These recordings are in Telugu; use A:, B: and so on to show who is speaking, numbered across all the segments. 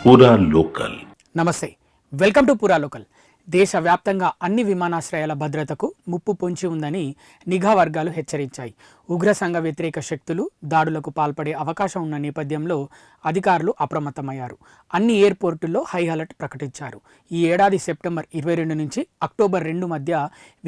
A: పూరా లోకల్.
B: నమస్తే, వెల్కమ్ టు పూరా లోకల్. దేశవ్యాప్తంగా అన్ని విమానాశ్రయాల భద్రతకు ముప్పు పొంచి ఉందని నిఘా వర్గాలు హెచ్చరించాయి. ఉగ్ర సంఘ వ్యతిరేక శక్తులు దాడులకు పాల్పడే అవకాశం ఉన్న నేపథ్యంలో అధికారులు అప్రమత్తమయ్యారు. అన్ని ఎయిర్పోర్టుల్లో హై అలర్ట్ ప్రకటించారు. ఈ ఏడాది సెప్టెంబర్ 22 నుంచి అక్టోబర్ 2 మధ్య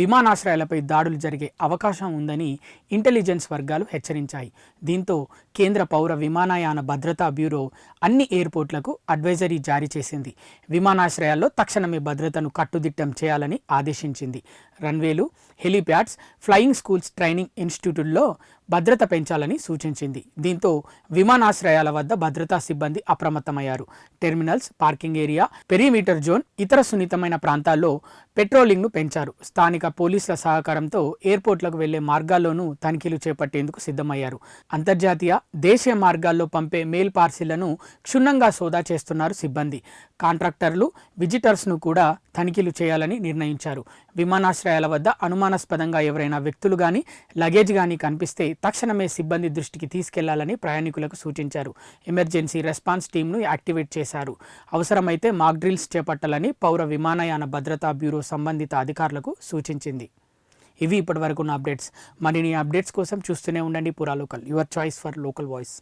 B: విమానాశ్రయాలపై దాడులు జరిగే అవకాశం ఉందని ఇంటెలిజెన్స్ వర్గాలు హెచ్చరించాయి. దీంతో కేంద్ర పౌర విమానయాన భద్రతా బ్యూరో అన్ని ఎయిర్పోర్ట్లకు అడ్వైజరీ జారీ చేసింది. విమానాశ్రయాల్లో తక్షణమే భద్రతను కట్టుదిట్టం చేయాలని ఆదేశించింది. రన్వేలు, హెలీప్యాడ్స్, ఫ్లయింగ్ స్కూల్స్, ట్రైనింగ్ ఇన్స్టిట్యూట్లో భద్రత పెంచాలని సూచించింది. దీంతో విమానాశ్రయాల వద్ద భద్రతా సిబ్బంది అప్రమత్తమయ్యారు. Terminals, parking area, perimeter zone, ఇతర సున్నితమైన ప్రాంతాల్లో పెట్రోలింగ్ను పెంచారు. స్థానిక పోలీసుల సహకారంతో ఎయిర్పోర్ట్లకు వెళ్లే మార్గాల్లోనూ తనిఖీలు చేపట్టేందుకు సిద్ధమయ్యారు. అంతర్జాతీయ, దేశీయ మార్గాల్లో పంపే మెయిల్ పార్సిళ్లను క్షుణ్ణంగా సోదా చేస్తున్నారు సిబ్బంది. కాంట్రాక్టర్లు, విజిటర్స్ను కూడా తనిఖీలు చేయాలని నిర్ణయించారు. విమానాశ్రయాల వద్ద అనుమానాస్పదంగా ఎవరైనా వ్యక్తులు కానీ లగేజ్ కానీ కనిపిస్తే తక్షణమే సిబ్బంది దృష్టికి తీసుకెళ్లాలని ప్రయాణికులకు సూచించారు. ఎమర్జెన్సీ రెస్పాన్స్ టీంను యాక్టివేట్ చేశారు. అవసరమైతే మాక్ డ్రిల్స్ చేపట్టాలని పౌర విమానయాన భద్రతా బ్యూరో సంబంధిత అధికారులకు సూచించింది. ఇవి ఇప్పటివరకు ఉన్న అప్డేట్స్. మరిన్ని అప్డేట్స్ కోసం చూస్తూనే ఉండండి పూరా local, your choice for local voice.